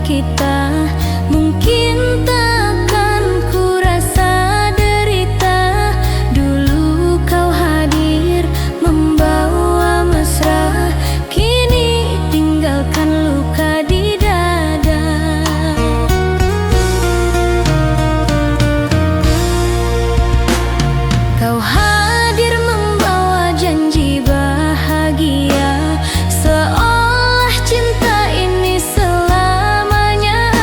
kita. Mungkin takkan ku rasa derita, dulu kau hadir membawa mesra, kini tinggalkan luka di dada. Kau hadir membawa janji bahagia, seolah cinta ini selamanya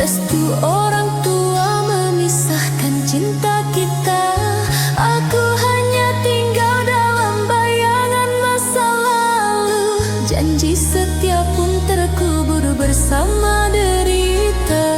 Restu orang tua memisahkan cinta kita. Aku hanya tinggal dalam bayangan masa lalu. Janji setia pun terkubur bersama derita.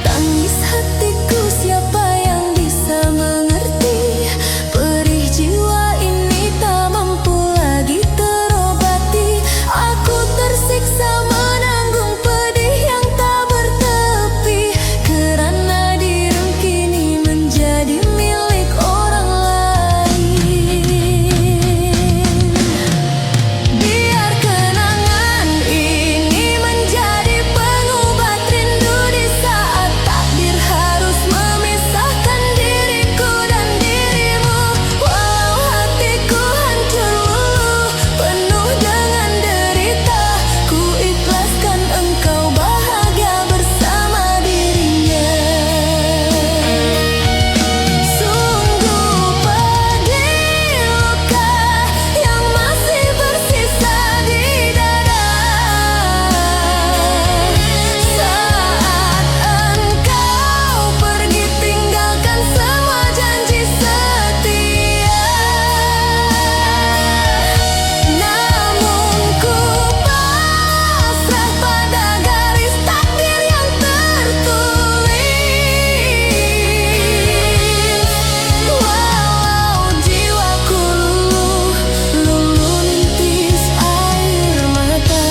Tangis hatiku siapa yang bisa mengerti. Perih jiwa ini tak mampu lagi terobati. Aku tersiksa menanggung pedih yang tak bertepi, kerana dirimu kini menjadi milik orang lain. Biar kenangan ini menjadi pengobat rindu di saat takdir harus memisahkan diriku dan dirimu. Walau hatiku hancur luluh, penuh dengan derita, ku ikhlaskan engkau bahagia bersama dirinya. Sungguh pedih luka yang masih bersisa di dada saat engkau pergi tinggalkan semua janji setia. Namun ku pasrah pada garis takdir yang tertulis. Walau jiwaku luluh nintis air mata.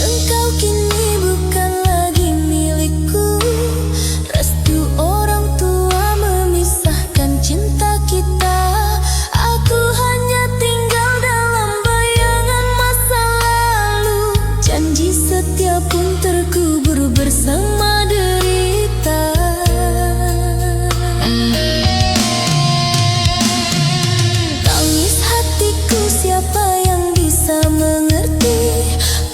Engkau kini bukan lagi milikku. Restu orang tua memisahkan cinta kita. Aku hanya tinggal dalam bayangan masa lalu. Janji setia pun terkubur bersama derita. Tangis hatiku siapa yang bisa mengerti.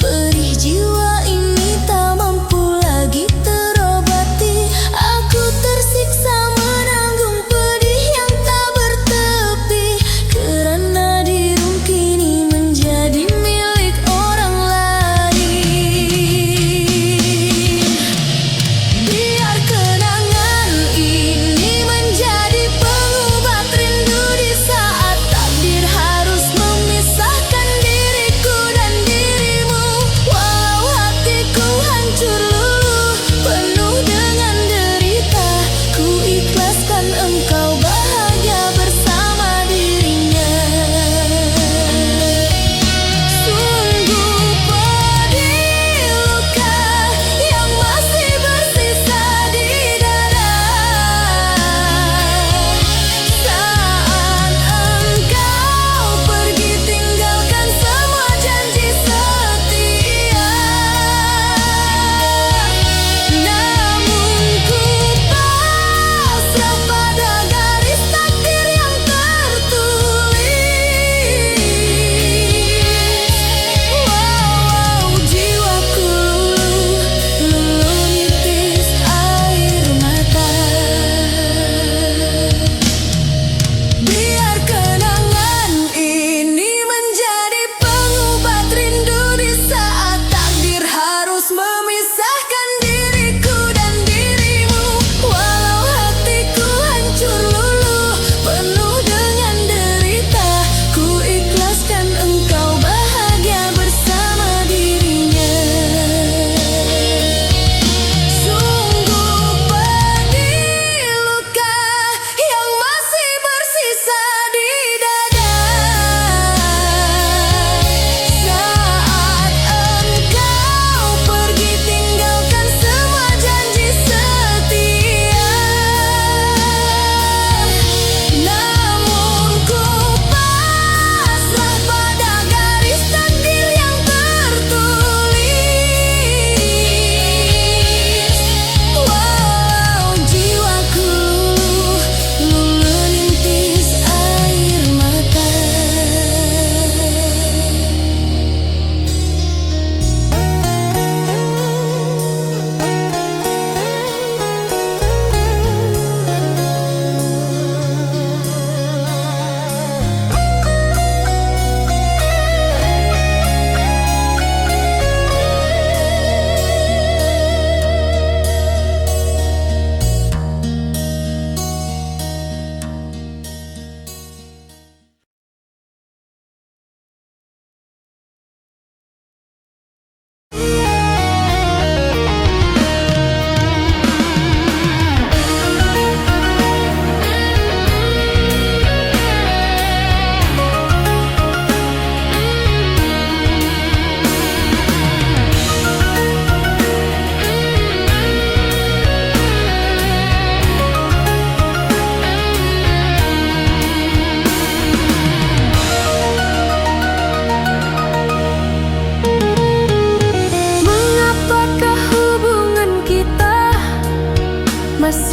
Perih jiwa ini tak mampu lagi terobati. Aku tersiksa menanggung pedih yang tak bertepi, kerana dirimu kini menjadi milik orang lain.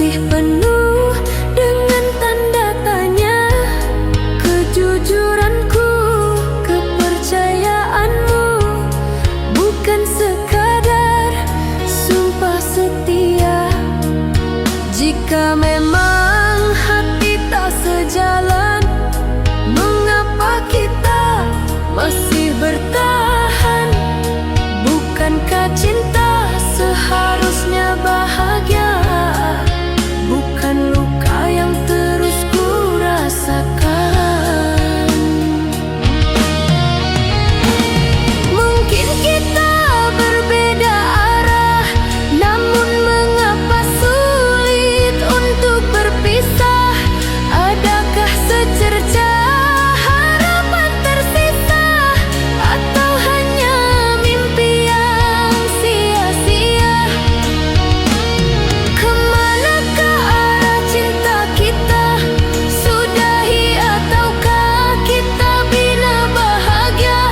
masih penuh dengan tanda tanya. Kejujuranku, kepercayaanmu, bukan sekadar sumpah setia. Jika memang hati tak sejalan, mengapa kita masih bertahan? Bukankah cinta seharusnya bahagia? Bukan luka yang terus ku rasakan. Mungkin kita berbeda arah, namun mengapa sulit untuk berpisah? Adakah secerca harapan tersisa, atau hanya mimpi yang sia-sia? Kemanakah arah cinta kita? Sudahi ataukah kita bina bahagia?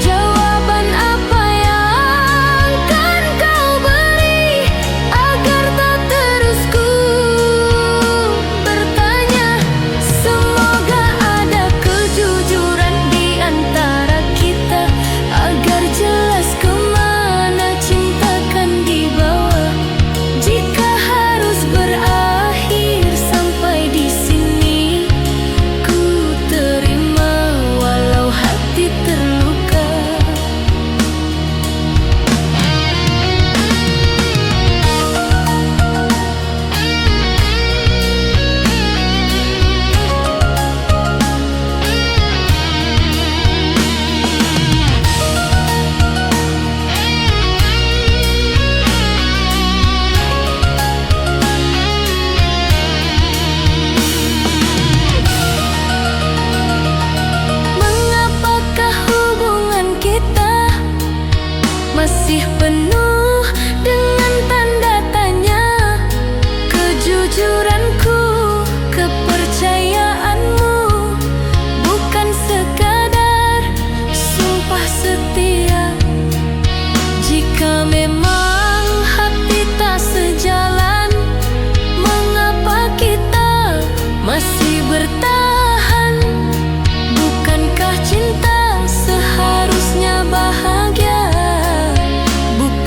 Jawaban apa yang akan kau beri agar tak terus ku bertanya? Semoga ada kejujuran di antara kita, agar jelas kemana cinta kan dibawa. Jika harus berakhir sampai di sini, ku terima walau hati terluka. Mengapakah hubungan kita masih penuh dengan tanda tanya? Kejujuranku, kepercayaanmu, bukan sekadar sumpah setia. Jika memang hati tak sejalan, mengapa kita masih bertahan? Bukankah cinta seharusnya bahagia? Bukan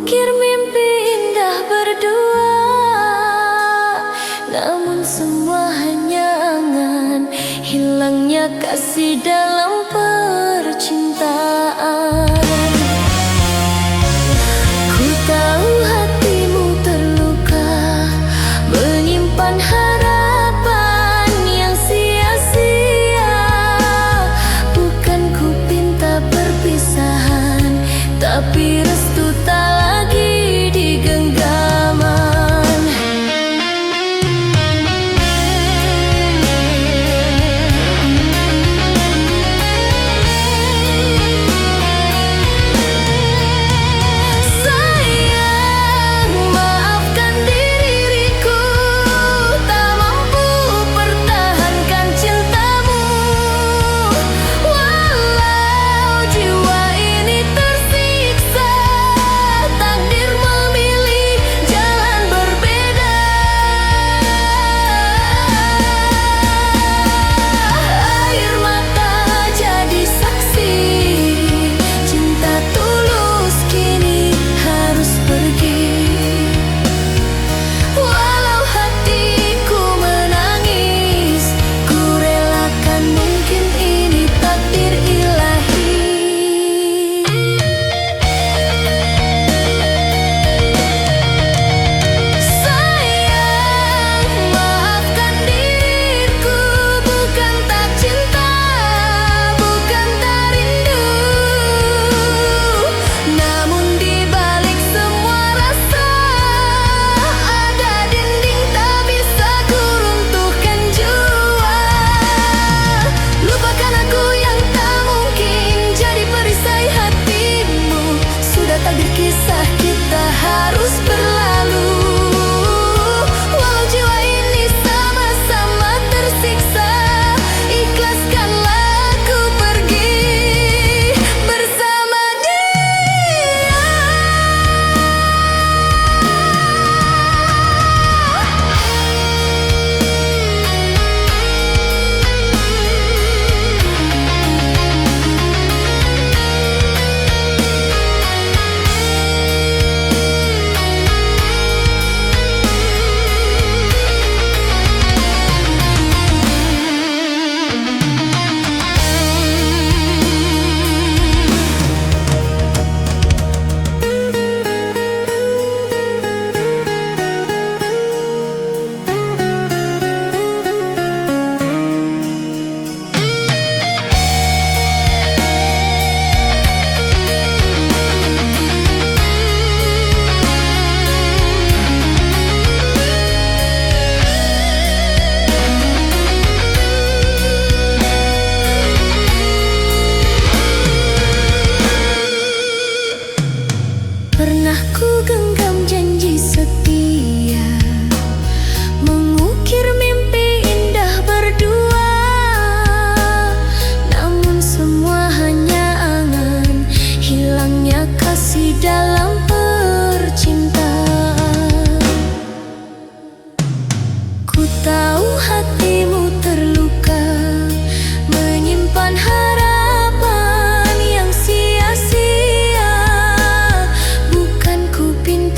Mengukir mimpi indah berdua, namun semua hanya angan hilangnya kasih dalam percintaan. Ku tahu hatimu terluka, menyimpan harapan yang sia-sia. Bukan ku pinta perpisahan, tapi restu tak lagi di genggaman. Sayang, maafkan diriku, tak mampu pertahankan cintamu. Walau jiwa ini tersiksa, takdir memilih jalan berbeda. Air mata jadi saksi, cinta tulus kini harus pergi. Walau hatiku menangis, ku relakan, mungkin ini takdir ilahi. Sayang, maafkan diriku, bukan tak cinta, bukan tak rindu. Namun di balik semua rasa, ada dinding tak bisa ku runtuhkan jua. Lupakan aku yang tak mungkin jadi perisai hatimu. Sudah takdir kisah kita harus berlalu. Walau jiwa ini sama-sama tersiksa, ikhlaskanlah aku pergi bersama dia. Pernah ku genggam janji setia, mengukir mimpi indah berdua, namun semua hanya angan hilangnya kasih dalam percintaan. Ku tahu hatimu terluka, menyimpan harapan yang sia-sia. Bukan ku pinta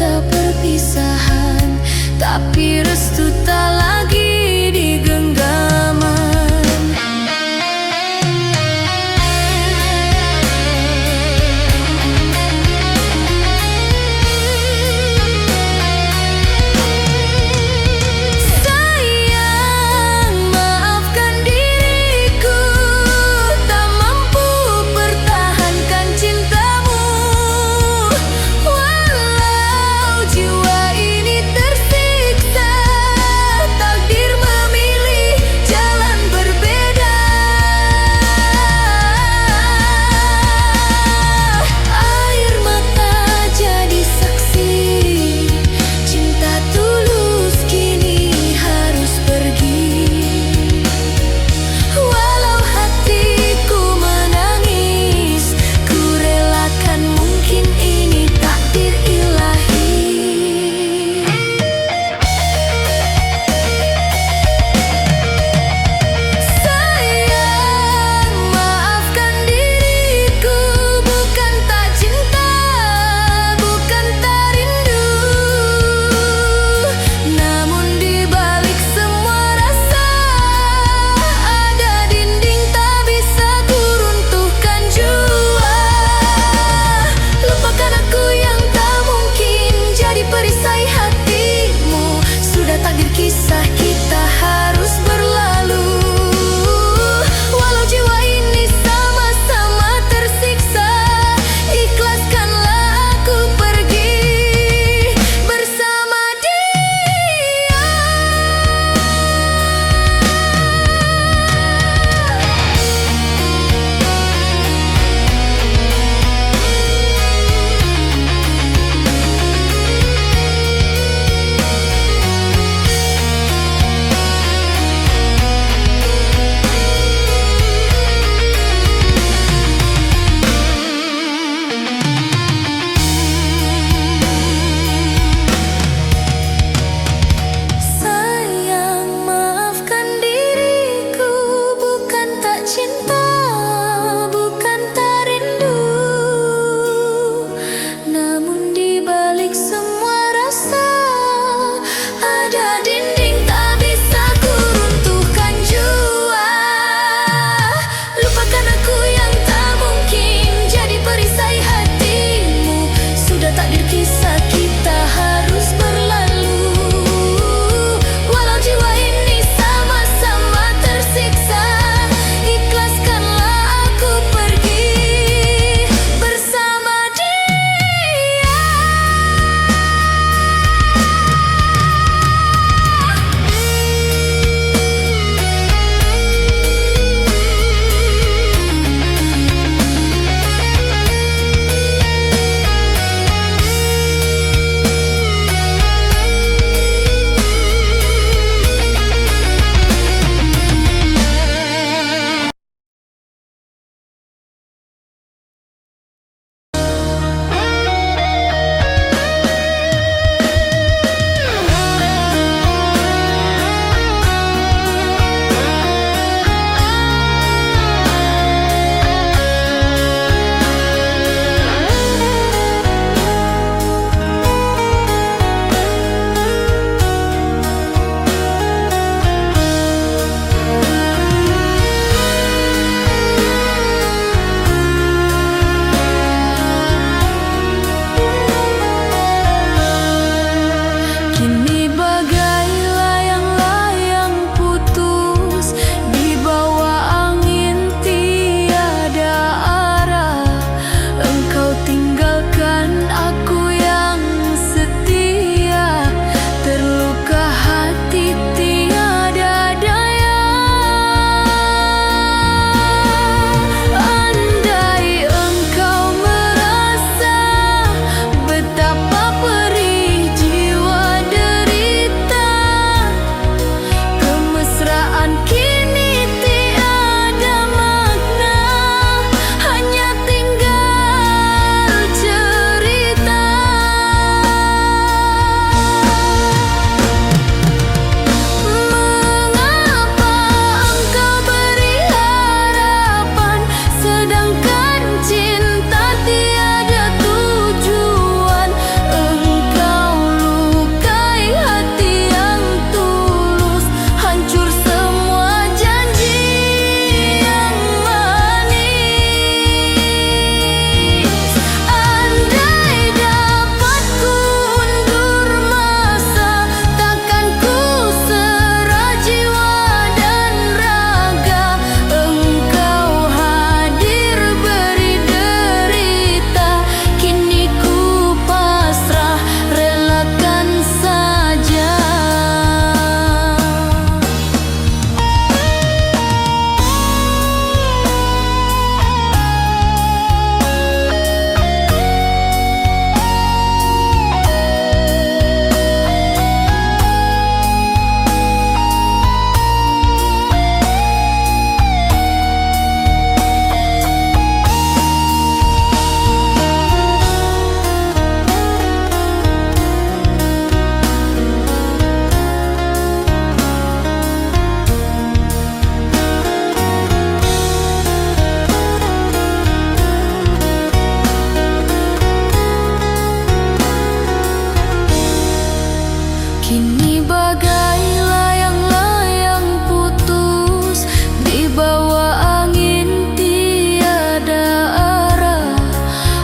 bagai layang-layang putus di bawah angin tiada arah.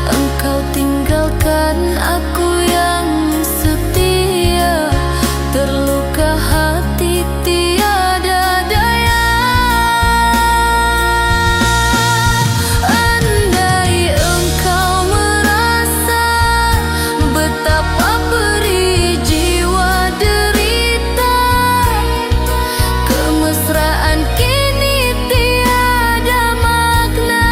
Engkau tinggalkan aku yang setia, terluka hati tiada daya. Andai engkau merasa betapa perih jiwa derita, kemesraan kini tiada makna,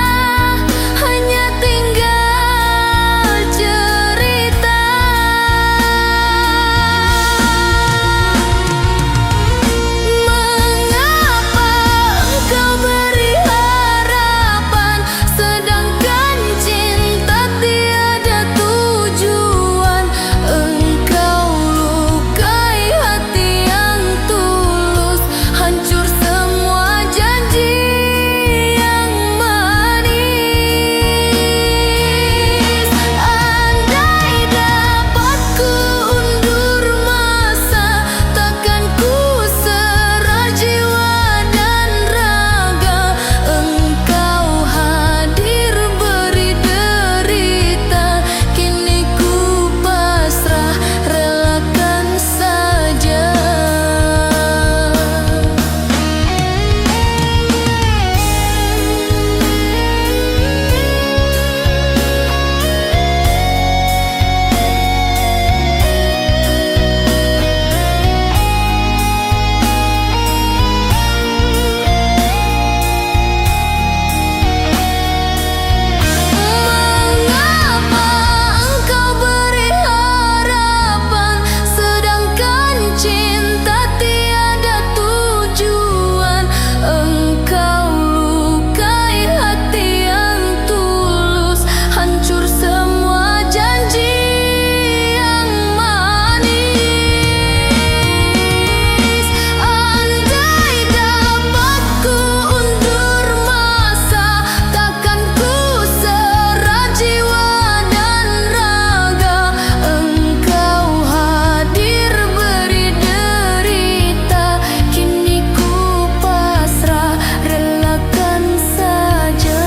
hanya tinggal cerita. Mengapa engkau beri harapan, sedangkan cinta tiada tujuan? Engkau lukai hati yang tulus, hancur semua janji yang manis. Andai dapat ku undur masa, takkan ku serah jiwa dan raga. Engkau hadir beri derita, kini ku pasrah relakan saja. Mengapa engkau beri harapan, sedangkan cinta tiada tujuan? Engkau lukai hati yang tulus, hancur semua janji yang manis. Andai dapat ku undur masa, takkan ku serah jiwa dan raga. Engkau hadir beri derita, kini ku pasrah relakan saja.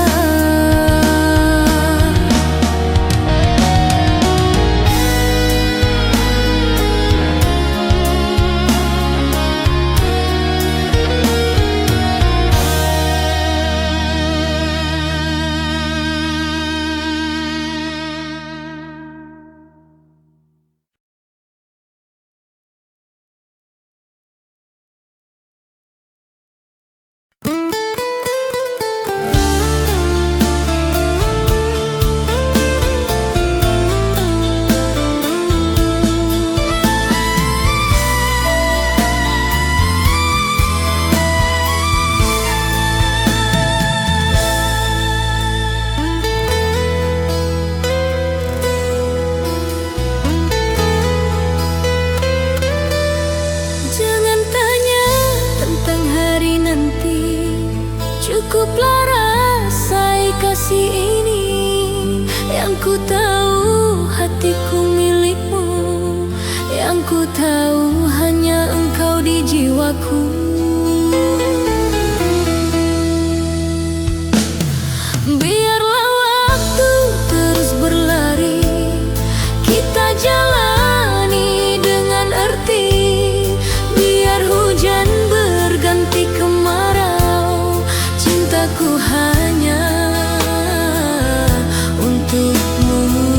Jangan tanya tentang hari nanti, cukuplah rasai kasih ini. Yang ku tahu hatiku milikmu, yang ku tahu hanya engkau di jiwaku. Biarlah waktu terus berlari, kita jalani dengan arti. Biar hujan berganti kemarau, cintaku hanya untukmu.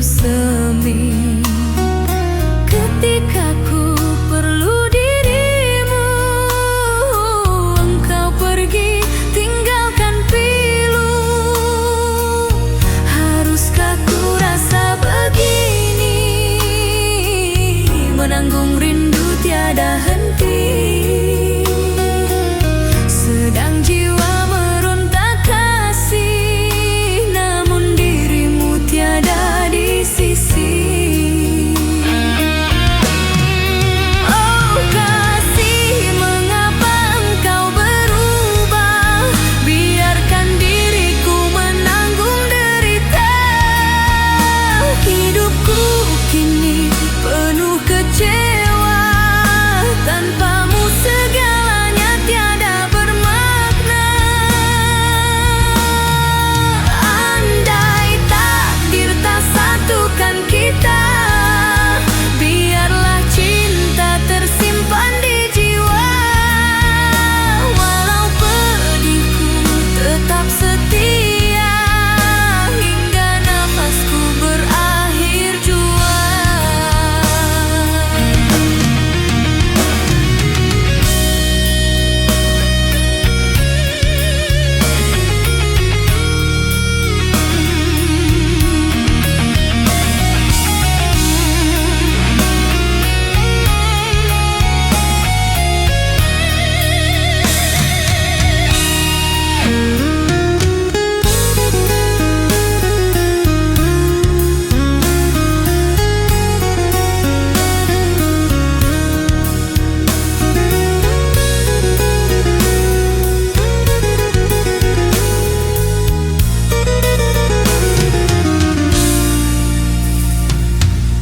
bersemi. Ketika ku perlu dirimu, engkau pergi tinggalkan pilu. Haruskah ku rasa begini, menanggung rindu tiada henti. Sedang jiwa meronta kasih, namun dirimu tiada di sisi. Oh kasih, mengapa engkau berubah? Biarkan diriku menanggung derita. Hidupku kini penuh kecewa, tanpamu segalanya tiada bermakna. Andai takdir tak satukan kita, biarlah cinta tersimpan di jiwa. Walau pedihku tetap setia, hingga nafasku berakhir jua.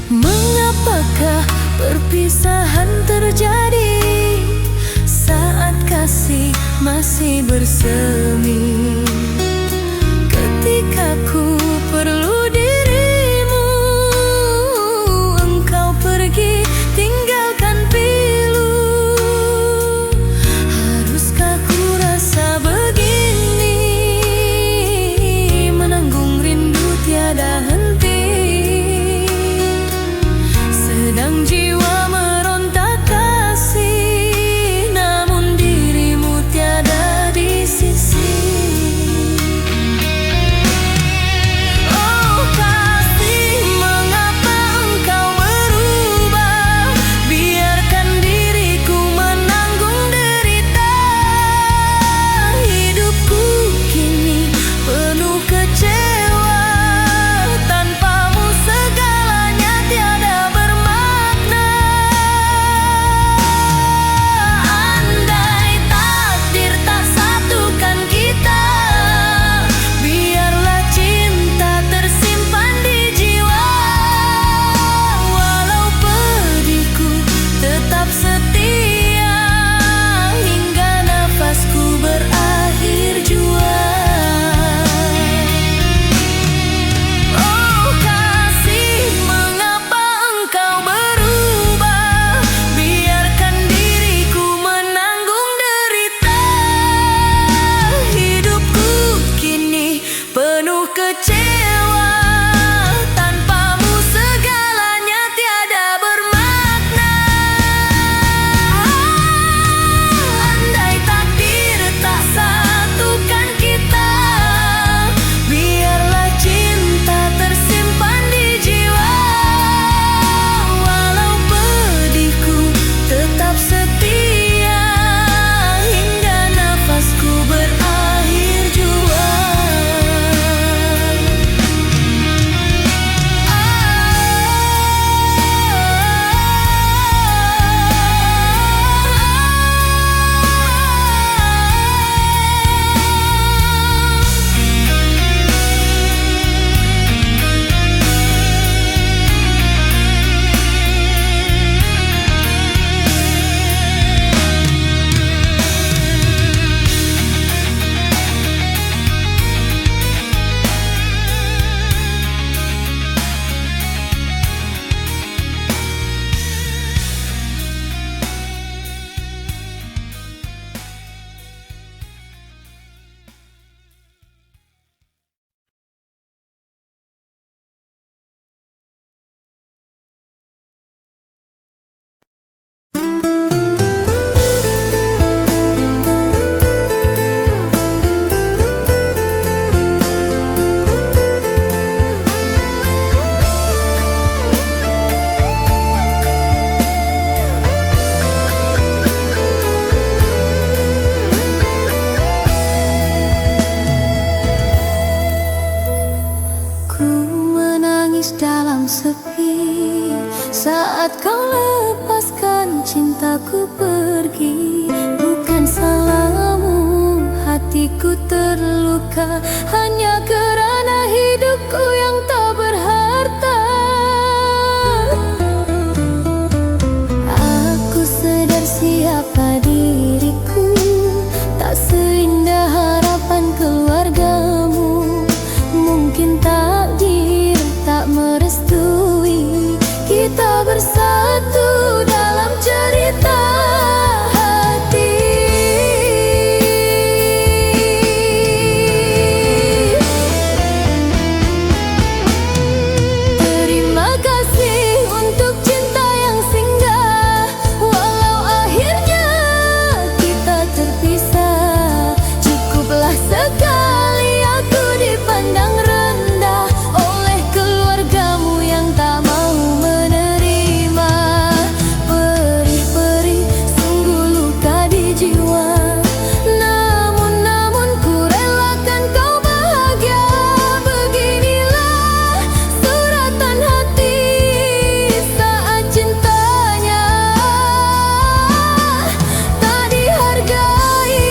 Mengapakah perpisahan terjadi saat kasih masih bersemi? Ketika ku perlu dirimu, engkau pergi tinggalkan pilu. Haruskah ku rasa begini, menanggung rindu tiada henti. Sedang jiwa meronta kasih, namun dirimu tiada di sisi. sepi saat kau lepaskan cintaku pergi. Bukan salahmu, hatiku terluka hanya kerana hidupku yang tak berharta. Aku sedar siapa diriku, tak seindah harapan keluargamu. Mungkin takdir tak merestui kita bersatu dalam cerita hati. Terima kasih untuk cinta yang singgah, walau akhirnya kita terpisah. Cukuplah sekali aku dipandang rendah oleh keluargamu yang tak mau menerima. Perih-perih sungguh luka di jiwa, namun ku relakan kau bahagia. Beginilah suratan hati saat cintanya tak dihargai.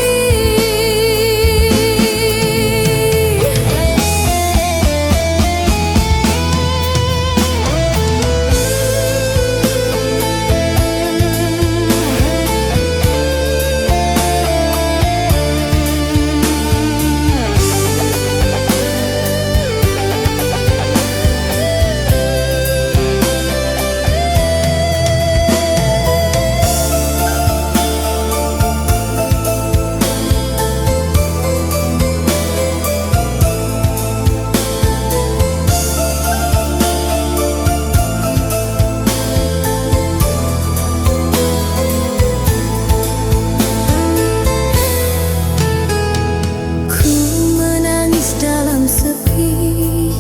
Ku menangis dalam sepi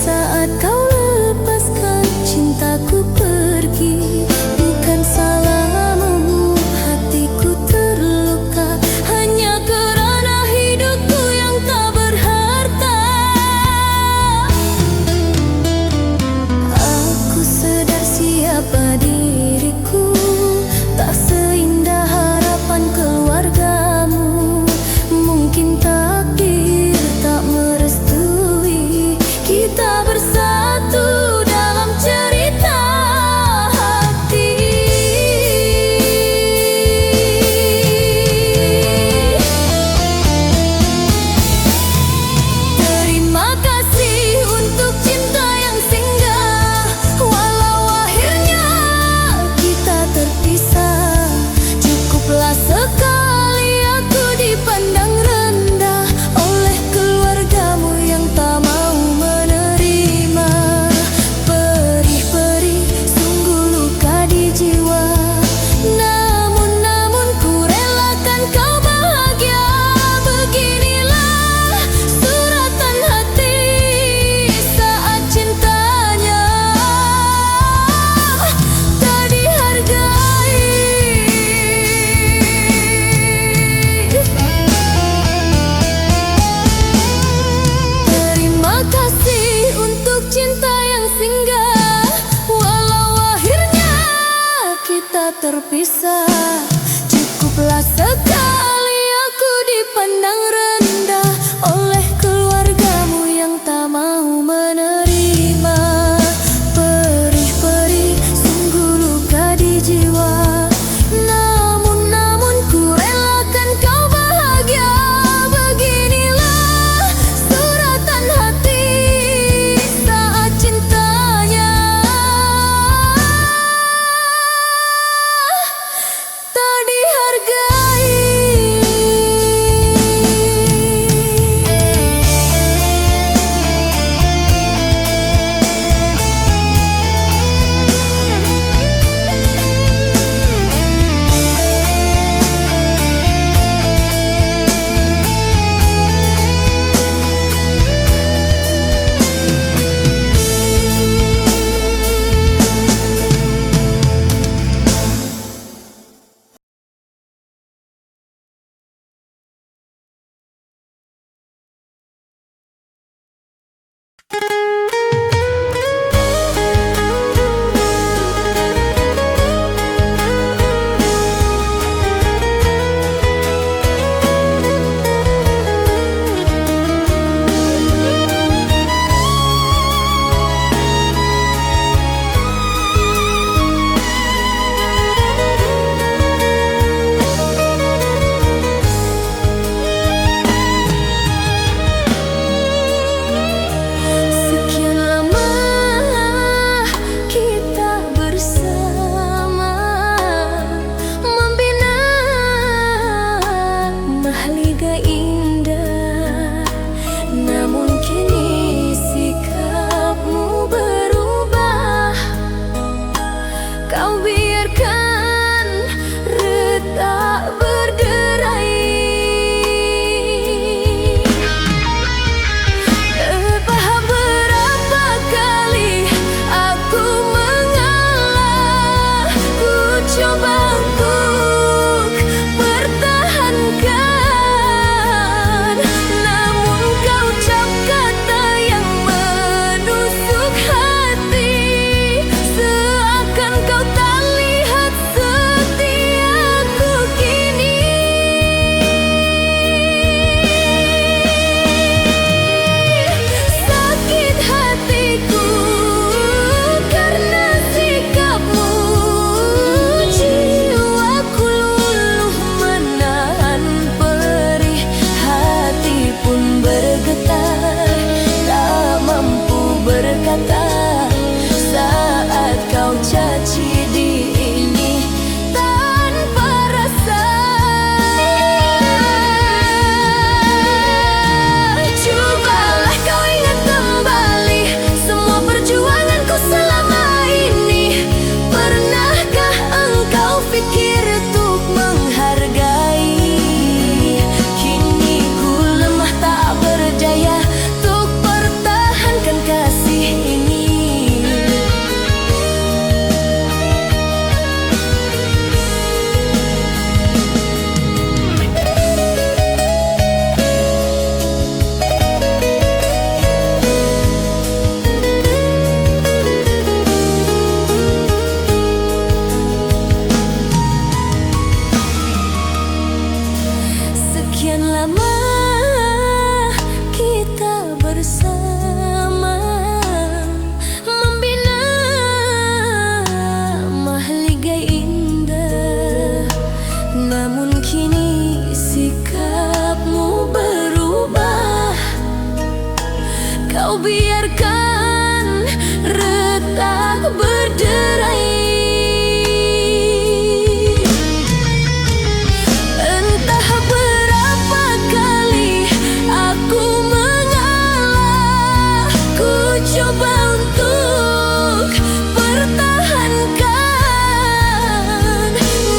saat kau lepaskan cintaku pergi. Bukan salahmu, hatiku terluka hanya kerana hidupku yang tak berharta. Aku sedar siapa diriku, tak seindah harapan keluargamu. Mungkin takdir tak merestui kita bersatu dalam cerita hati. Terima kasih untuk cinta yang singgah, walau akhirnya kita terpisah. Cukuplah sekali aku dipandang rendah oleh keluargamu yang tak mau menerima. Perih-perih sungguh luka di jiwa, namun ku relakan kau bahagia. Beginilah suratan hati saat cintanya tak dihargai. Terima kasih untuk cinta yang singgah, walau akhirnya kita terpisah. Cukuplah sekali aku dipandang rendah oleh keluargamu yang tak mau menerima. Perih-perih sungguh luka di jiwa, namun ku relakan kau bahagia. Beginilah suratan hati saat cintanya berderai. Entah berapa kali aku mengalah, ku coba untuk pertahankan,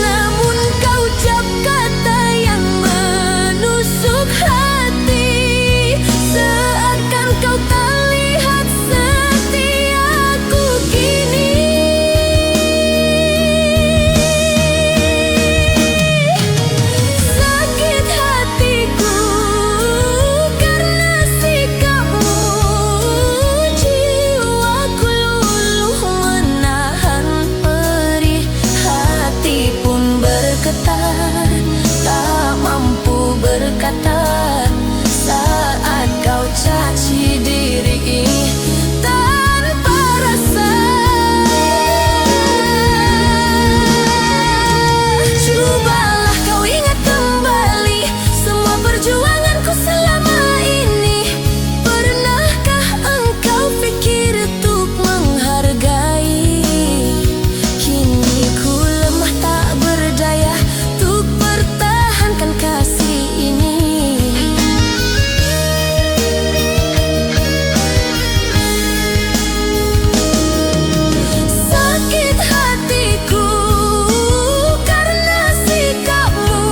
namun kau ucap kata yang menusuk hati, seakan kau tak lihat setiaku kini. Sakit hatiku karena sikapmu, jiwaku luluh menahan perih, hati pun bergetar, tak mampu berkata saat kau caci diri ini tanpa rasa. Cobalah kau ingat kembali semua perjuanganku selama ini. Pernahkah engkau pikir untuk menghargai? Kini ku lemah tak berdaya untuk pertahankan kasih ini. Sakit hatiku karena sikapmu,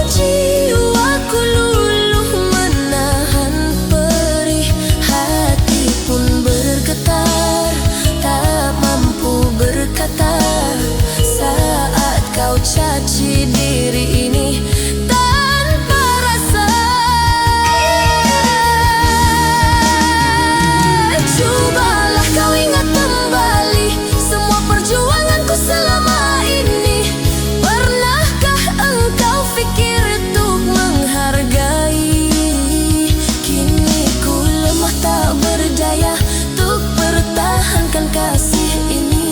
jiwaku luluh menahan perih, hati pun bergetar, tak mampu berkata saat kau caci diri ini tanpa rasa. Cobalah kau ingat kembali semua perjuanganku selama ini. Pernahkah engkau pikir untuk menghargai? Kini ku lemah tak berdaya untuk pertahankan kasih ini.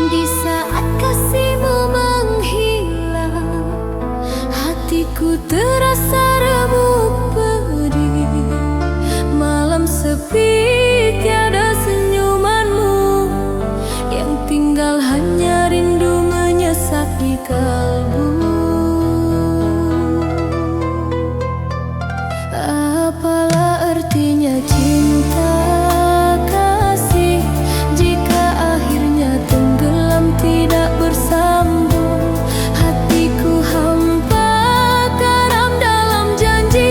Di saat kasihmu menghilang, hatiku terasa remuk pedih. Malam sepi tiada senyumanmu, yang tinggal hanya rindu menyesaki kalbu. Apalah artinya cinta kasih jika akhirnya tenggelam tidak bersambung. Hatiku hampa karam dalam janji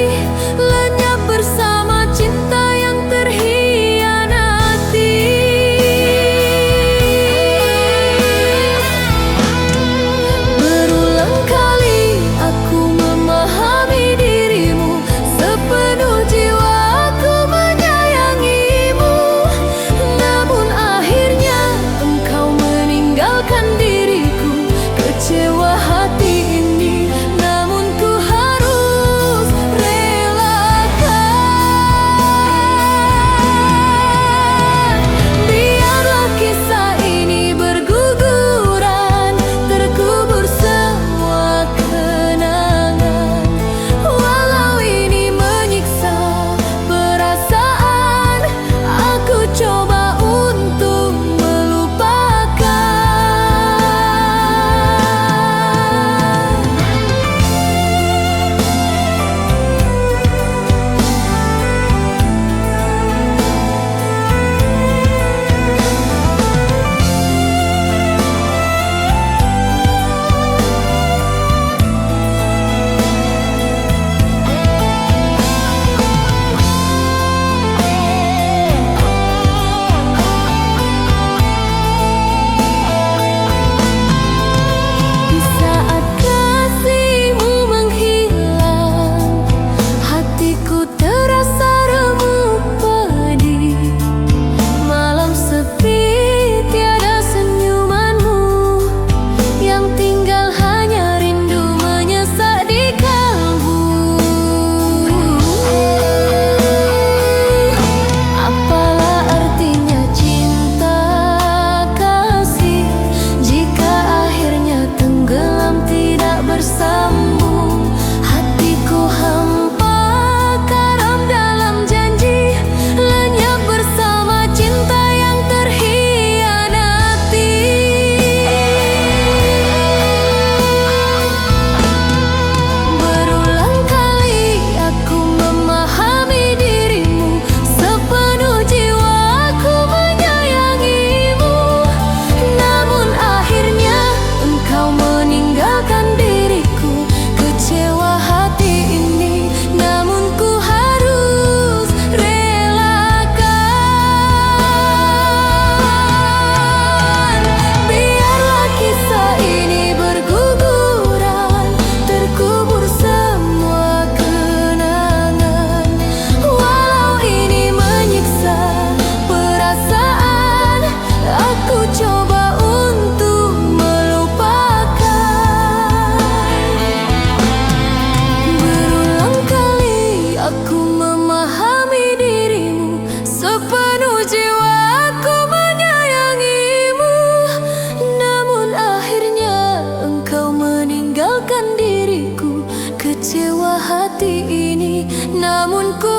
hati ini, namun ku